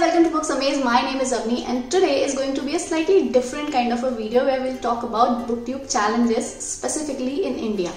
welcome to Books Amaze. My name is Avni and today is going to be a slightly different kind of a video where we'll talk about BookTube challenges specifically in India.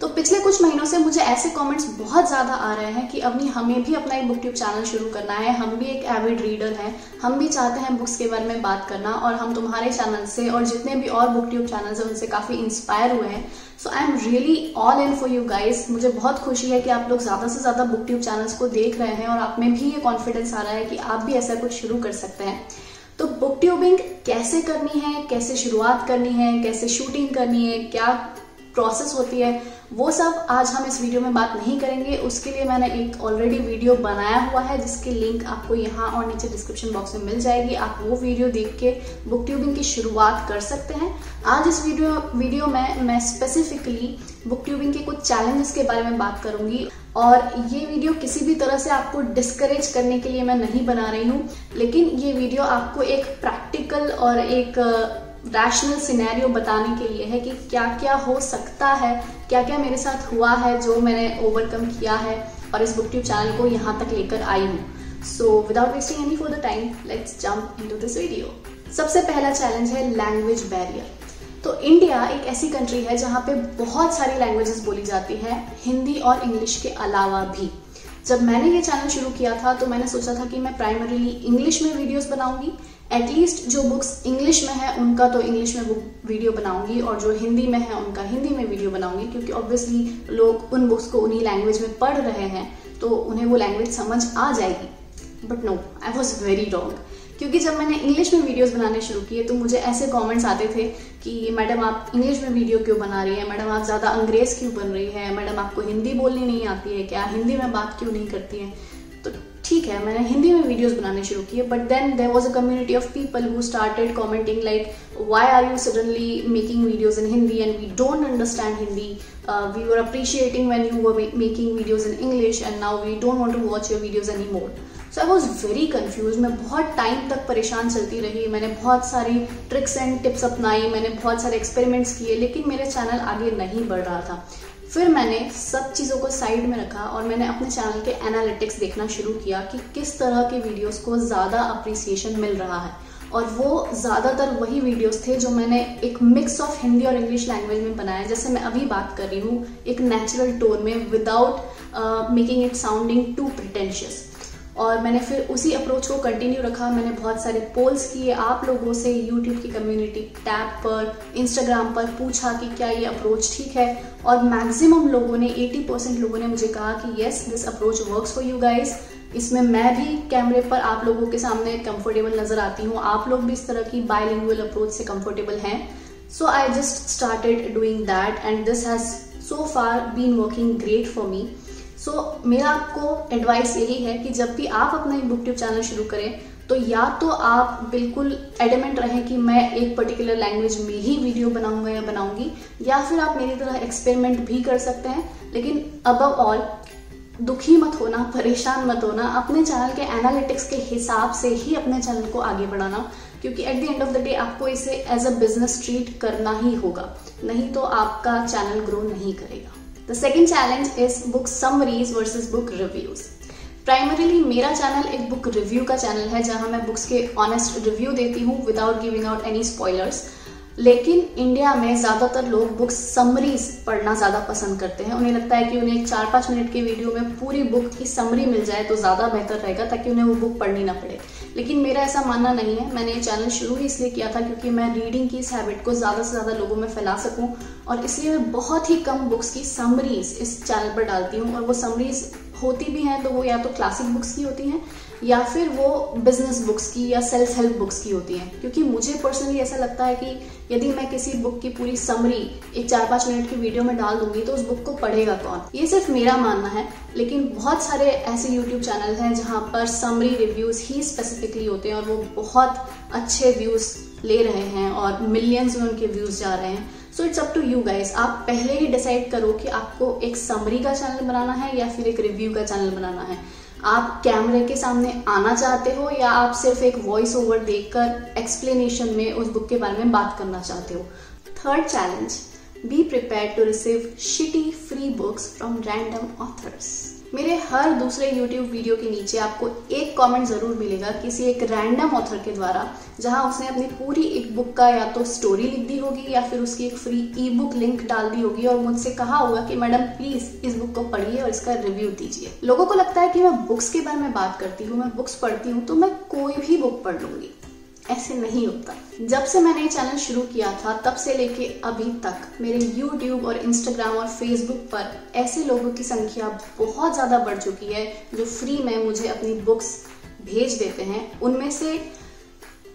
तो पिछले कुछ महीनों से मुझे ऐसे comments बहुत ज़्यादा आ रहे हैं कि अवनी हमें भी अपना एक बुकट्यूब चैनल शुरू करना है, हम भी एक एविड रीडर हैं, हम भी चाहते हैं बुक्स के बारे में बात करना और हम तुम्हारे चैनल से और जितने भी और बुकट्यूब चैनल्स हैं उनसे काफ़ी इंस्पायर हुए हैं. So I am really all in for you guys. मुझे बहुत खुशी है कि आप लोग ज़्यादा से ज़्यादा बुकट्यूब चैनल्स को देख रहे हैं और आप में भी ये कॉन्फिडेंस आ रहा है कि आप भी ऐसा कुछ शुरू कर सकते हैं. तो बुकट्यूबिंग कैसे करनी है, कैसे शुरुआत करनी है, कैसे शूटिंग करनी है, क्या प्रोसेस होती है, वो सब आज हम इस वीडियो में बात नहीं करेंगे. उसके लिए मैंने एक ऑलरेडी वीडियो बनाया हुआ है जिसकी लिंक आपको यहाँ और नीचे डिस्क्रिप्शन बॉक्स में मिल जाएगी. आप वो वीडियो देख के बुकट्यूबिंग की शुरुआत कर सकते हैं. आज इस वीडियो में मैं स्पेसिफिकली बुकट्यूबिंग के कुछ चैलेंजेस के बारे में बात करूंगी और ये वीडियो किसी भी तरह से आपको डिस्करेज करने के लिए मैं नहीं बना रही हूँ, लेकिन ये वीडियो आपको एक प्रैक्टिकल और एक रैशनल सिनेरियो बताने के लिए है कि क्या क्या हो सकता है, क्या क्या मेरे साथ हुआ है जो मैंने ओवरकम किया है और इस बुकट्यूब चैनल को यहाँ तक लेकर आई हूँ. So without wasting any further time let's jump into this video. सबसे पहला चैलेंज है लैंग्वेज बैरियर. तो इंडिया एक ऐसी कंट्री है जहाँ पे बहुत सारी लैंग्वेजेस बोली जाती है, हिंदी और इंग्लिश के अलावा भी. जब मैंने ये चैनल शुरू किया था तो मैंने सोचा था कि मैं प्राइमरीली इंग्लिश में वीडियोस बनाऊंगी. एटलीस्ट जो बुक्स इंग्लिश में है उनका तो इंग्लिश में वीडियो बनाऊंगी और जो हिंदी में है उनका हिंदी में वीडियो बनाऊंगी, क्योंकि ऑब्वियसली लोग उन बुक्स को उन्हीं लैंग्वेज में पढ़ रहे हैं तो उन्हें वो लैंग्वेज समझ आ जाएगी. But no, I was very wrong, क्योंकि जब मैंने इंग्लिश में वीडियोस बनाने शुरू किए तो मुझे ऐसे कमेंट्स आते थे कि मैडम आप इंग्लिश में वीडियो क्यों बना रही है, मैडम आप ज़्यादा अंग्रेज क्यों बन रही है, मैडम आपको हिंदी बोलनी नहीं आती है क्या, हिंदी में बात क्यों नहीं करती है. तो ठीक है, मैंने हिंदी में वीडियोस बनाने शुरू किए, but then there was a community of people who started commenting like why are you suddenly making videos in Hindi and we don't understand Hindi, we were appreciating when you were making videos in English and now we don't want to watch your videos any more. So I was very confuse. मैं बहुत time तक परेशान चलती रही, मैंने बहुत सारी tricks and tips अपनाई, मैंने बहुत सारे एक्सपेरिमेंट्स किए, लेकिन मेरे चैनल आगे नहीं बढ़ रहा था. फिर मैंने सब चीज़ों को साइड में रखा और मैंने अपने चैनल के एनालिटिक्स देखना शुरू किया कि किस तरह के वीडियोस को ज़्यादा अप्रिसिएशन मिल रहा है. और वो ज़्यादातर वही वीडियोस थे जो मैंने एक मिक्स ऑफ हिंदी और इंग्लिश लैंग्वेज में बनाया, जैसे मैं अभी बात कर रही हूँ, एक नेचुरल टोन में without making it sounding too pretentious. और मैंने फिर उसी अप्रोच को कंटिन्यू रखा. मैंने बहुत सारे पोल्स किए, आप लोगों से यूट्यूब की कम्युनिटी टैब पर, इंस्टाग्राम पर पूछा कि क्या ये अप्रोच ठीक है, और मैक्सिमम लोगों ने 80% लोगों ने मुझे कहा कि yes this approach works for you guys. इसमें मैं भी कैमरे पर आप लोगों के सामने कंफर्टेबल नजर आती हूँ, आप लोग भी इस तरह की बायलिंगुअल अप्रोच से कंफर्टेबल हैं. So I just started doing that and this has so far been working great for me. So मेरा आपको एडवाइस यही है कि जब भी आप अपना एक बुकट्यूब चैनल शुरू करें तो या तो आप बिल्कुल एडमेंट रहें कि मैं एक पर्टिकुलर लैंग्वेज में ही वीडियो बनाऊंगा या बनाऊंगी, या फिर आप मेरी तरह एक्सपेरिमेंट भी कर सकते हैं. लेकिन अबव ऑल दुखी मत होना, परेशान मत होना, अपने चैनल के एनालिटिक्स के हिसाब से ही अपने चैनल को आगे बढ़ाना, क्योंकि at the end of the day आपको इसे एज अ बिजनेस ट्रीट करना ही होगा, नहीं तो आपका चैनल ग्रो नहीं करेगा. The second challenge is book summaries versus book reviews. Primarily मेरा चैनल एक बुक रिव्यू का चैनल है जहां मैं बुक्स के ऑनेस्ट रिव्यू देती हूँ without giving out any spoilers. लेकिन इंडिया में ज़्यादातर लोग बुक समरीज पढ़ना ज़्यादा पसंद करते हैं. उन्हें लगता है कि उन्हें 4-5 मिनट के वीडियो में पूरी बुक की समरी मिल जाए तो ज़्यादा बेहतर रहेगा, ताकि उन्हें वो बुक पढ़नी ना पड़े. लेकिन मेरा ऐसा मानना नहीं है. मैंने ये चैनल शुरू ही इसलिए किया था क्योंकि मैं रीडिंग की इस हैबिट को ज़्यादा से ज़्यादा लोगों में फैला सकूँ, और इसलिए मैं बहुत ही कम बुक्स की समरीज इस चैनल पर डालती हूँ. और वो समरीज होती भी हैं तो वो या तो क्लासिक बुक्स की होती हैं या फिर वो बिजनेस बुक्स की या सेल्फ हेल्प बुक्स की होती हैं, क्योंकि मुझे पर्सनली ऐसा लगता है कि यदि मैं किसी बुक की पूरी समरी एक 4-5 मिनट की वीडियो में डाल दूंगी तो उस बुक को पढ़ेगा कौन. ये सिर्फ मेरा मानना है, लेकिन बहुत सारे ऐसे यूट्यूब चैनल हैं जहां पर समरी रिव्यूज ही स्पेसिफिकली होते हैं और वो बहुत अच्छे व्यूज ले रहे हैं और मिलियंस में उनके व्यूज जा रहे हैं. So it's up to you guys. आप पहले ही डिसाइड करो कि आपको एक समरी का चैनल बनाना है या फिर एक रिव्यू का चैनल बनाना है. आप कैमरे के सामने आना चाहते हो या आप सिर्फ एक वॉइस ओवर देखकर एक्सप्लेनेशन में उस बुक के बारे में बात करना चाहते हो. Third challenge, be prepared to receive shitty free books from random authors. मेरे हर दूसरे YouTube वीडियो के नीचे आपको एक कमेंट जरूर मिलेगा किसी एक रैंडम ऑथर के द्वारा, जहां उसने अपनी पूरी एक बुक का या तो स्टोरी लिख दी होगी या फिर उसकी एक फ्री ई बुक लिंक डाल दी होगी और मुझसे कहा होगा कि मैडम प्लीज इस बुक को पढ़िए और इसका रिव्यू दीजिए। लोगों को लगता है कि मैं बुक्स के बारे में बात करती हूँ, मैं बुक्स पढ़ती हूँ तो मैं कोई भी बुक पढ़ लूंगी। ऐसे नहीं होता। जब से मैंने ये चैनल शुरू किया था तब से लेके अभी तक मेरे YouTube और Instagram और Facebook पर ऐसे लोगों की संख्या बहुत ज्यादा बढ़ चुकी है जो फ्री में मुझे अपनी बुक्स भेज देते हैं। उनमें से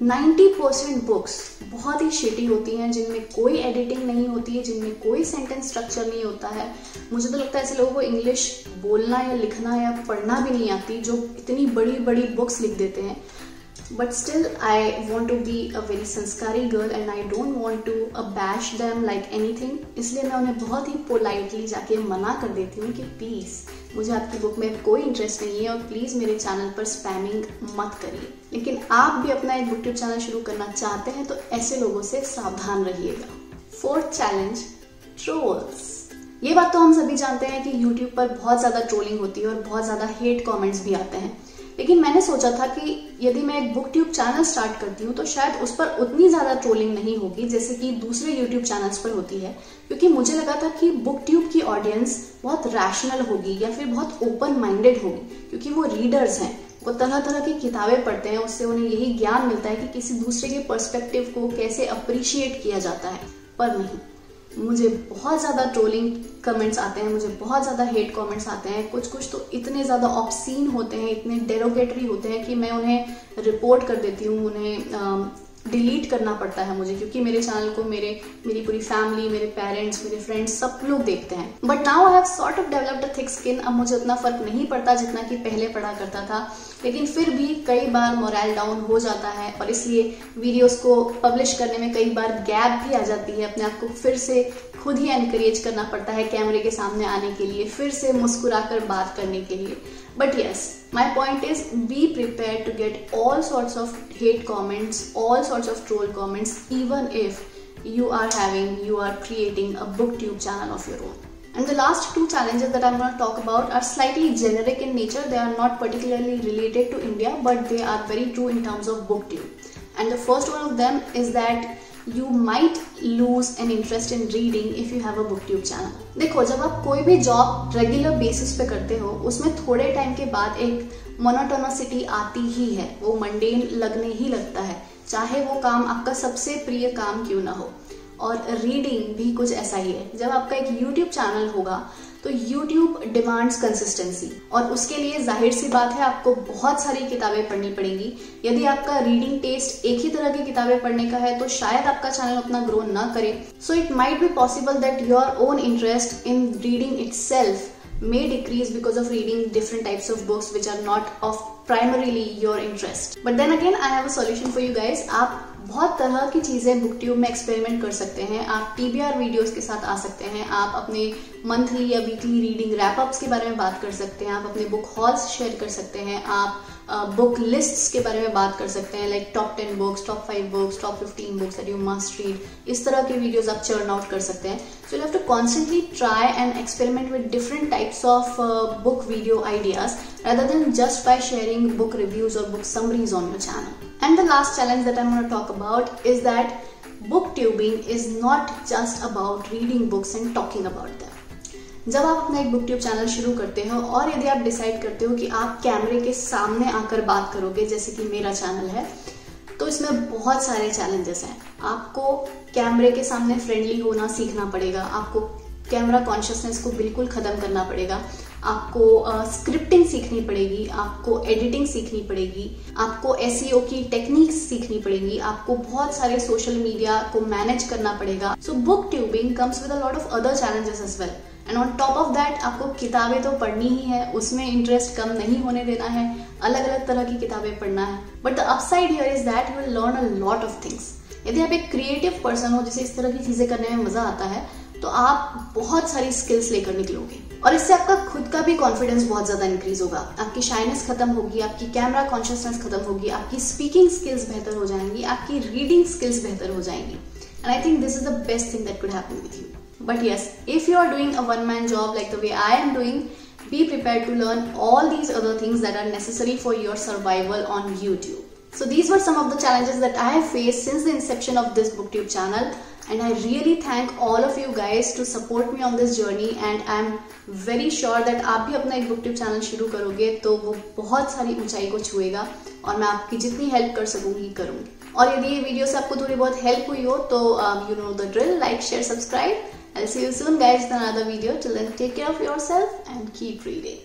90% बुक्स बहुत ही शिटी होती हैं, जिनमें कोई एडिटिंग नहीं होती है, जिनमें कोई सेंटेंस स्ट्रक्चर नहीं होता है। मुझे तो लगता है ऐसे लोगों को इंग्लिश बोलना या लिखना या पढ़ना भी नहीं आती जो इतनी बड़ी बड़ी बुक्स लिख देते हैं। But still I want to be a very संस्कारी girl and I don't want to bash them like anything। इसलिए मैं उन्हें बहुत ही पोलाइटली जाके मना कर देती हूँ कि प्लीज मुझे आपकी बुक में कोई इंटरेस्ट नहीं है और प्लीज मेरे चैनल पर स्पैमिंग मत करिए। लेकिन आप भी अपना एक बुकट्यूब चैनल शुरू करना चाहते हैं तो ऐसे लोगों से सावधान रहिएगा। 4th challenge, trolls. ये बात तो हम सभी जानते हैं कि YouTube पर बहुत ज्यादा ट्रोलिंग होती है और बहुत ज्यादा हेट कमेंट्स भी आते हैं। लेकिन मैंने सोचा था कि यदि मैं एक बुकट्यूब चैनल स्टार्ट करती हूँ तो शायद उस पर उतनी ज्यादा ट्रोलिंग नहीं होगी जैसे कि दूसरे YouTube चैनल्स पर होती है, क्योंकि मुझे लगा था कि बुकट्यूब की ऑडियंस बहुत रैशनल होगी या फिर बहुत ओपन माइंडेड होगी, क्योंकि वो रीडर्स हैं, वो तरह तरह की किताबें पढ़ते हैं, उससे उन्हें यही ज्ञान मिलता है कि किसी दूसरे के पर्सपेक्टिव को कैसे अप्रिशिएट किया जाता है। पर नहीं, मुझे बहुत ज्यादा ट्रोलिंग कमेंट्स आते हैं, मुझे बहुत ज्यादा हेट कमेंट्स आते हैं। कुछ कुछ तो इतने ज्यादा ऑब्सीन होते हैं, इतने डेरोगेटरी होते हैं कि मैं उन्हें रिपोर्ट कर देती हूँ, उन्हें डिलीट करना पड़ता है मुझे, क्योंकि मेरे चैनल को मेरी पूरी फैमिली, मेरे पेरेंट्स, मेरे फ्रेंड्स सब लोग देखते हैं। But now I have sort of developed a thick skin. अब मुझे उतना फर्क नहीं पड़ता जितना कि पहले पड़ा करता था, लेकिन फिर भी कई बार मोरल डाउन हो जाता है और इसलिए वीडियोस को पब्लिश करने में कई बार गैप भी आ जाती है। अपने आप को फिर से खुद ही एनकरेज करना पड़ता है कैमरे के सामने आने के लिए, फिर से मुस्कुराकर बात करने के लिए। But yes, my point is be prepared to get all sorts of hate comments, all sorts of troll comments, even if you are creating a booktube channel of your own. And the last 2 challenges that I'm going to talk about are slightly generic in nature. They are not particularly related to India, but they are very true in terms of booktube. And the first one of them is that you might lose an interest in reading if you have a booktube channel। देखो, जब आप कोई भी job regular basis पे करते हो उसमें थोड़े टाइम के बाद एक मोनोटोनिसिटी आती ही है, वो मंडेन लगने ही लगता है, चाहे वो काम आपका सबसे प्रिय काम क्यों ना हो। और रीडिंग भी कुछ ऐसा ही है। जब आपका एक YouTube चैनल होगा तो YouTube डिमांड्स कंसिस्टेंसी, और उसके लिए जाहिर सी बात है आपको बहुत सारी किताबें पढ़नी पड़ेंगी। यदि आपका रीडिंग टेस्ट एक ही तरह की किताबें पढ़ने का है तो शायद आपका चैनल उतना ग्रो ना करे। So it might be possible that your own interest in reading itself may decrease because of reading different types of books which are not of primarily your interest. But then again I have a solution for you guys। आप बहुत तरह की चीजें बुकट्यूब में experiment कर सकते हैं। आप TBR वीडियोस के साथ आ सकते हैं, आप अपने मंथली या वीकली रीडिंग रैप अप्स के बारे में बात कर सकते हैं, आप अपने बुक हॉल्स शेयर कर सकते हैं, आप बुक लिस्ट्स के बारे में बात कर सकते हैं, like top 10 books, top 5 books, top 15 books that you must read. इस तरह के वीडियोस आप चर्न आउट कर सकते हैं। So you have to constantly try and experiment with different types of book video ideas rather than just by sharing book reviews or book summaries on your channel. And the last challenge that I'm going to talk about is that booktubing is not just about reading books and talking about them. जब आप अपना एक बुकट्यूब channel शुरू करते हो और यदि आप डिसाइड करते हो कि आप कैमरे के सामने आकर बात करोगे, जैसे कि मेरा चैनल है, तो इसमें बहुत सारे चैलेंजेस हैं। आपको कैमरे के सामने फ्रेंडली होना सीखना पड़ेगा, आपको कैमरा कॉन्शियसनेस को बिल्कुल खत्म करना पड़ेगा, आपको स्क्रिप्टिंग सीखनी पड़ेगी, आपको एडिटिंग सीखनी पड़ेगी, आपको SEO की टेक्निक्स सीखनी पड़ेगी, आपको बहुत सारे सोशल मीडिया को मैनेज करना पड़ेगा। So book tubing comes with a lot of other challenges as well. And on top of that आपको किताबें तो पढ़नी ही है, उसमें इंटरेस्ट कम नहीं होने देना है, अलग अलग तरह की किताबें पढ़ना है। But the upside here is that you will learn a lot of things. यदि आप एक क्रिएटिव पर्सन हो जिसे इस तरह की चीजें करने में मजा आता है तो आप बहुत सारी स्किल्स लेकर निकलोगे और इससे आपका खुद का भी कॉन्फिडेंस बहुत ज्यादा इंक्रीज होगा, आपकी शाइनेस खत्म होगी, आपकी कैमरा कॉन्शियसनेस खत्म होगी, आपकी स्पीकिंग स्किल्स बेहतर हो जाएंगी, आपकी रीडिंग स्किल्स बेहतर हो जाएंगी। And I think this is the best thing that could happen with you. But yes, if you are doing a one-man job like the way I am doing, be prepared to learn all these other things that are necessary for your survival on YouTube. So these were some of the challenges that I have faced since the inception of this BookTube channel, and I really thank all of you guys to support me on this journey, and I am very sure that आप भी अपना एक BookTube channel शुरू करोगे तो वो बहुत सारी ऊंचाई को छुएगा और मैं आपकी जितनी हेल्प कर सकूंगी करूंगी। और यदि ये वीडियो से आपको थोड़ी बहुत हेल्प हुई हो तो you know the drill, like, share, subscribe. I'll see you soon guys with another video. Till then, take care of yourself and keep reading.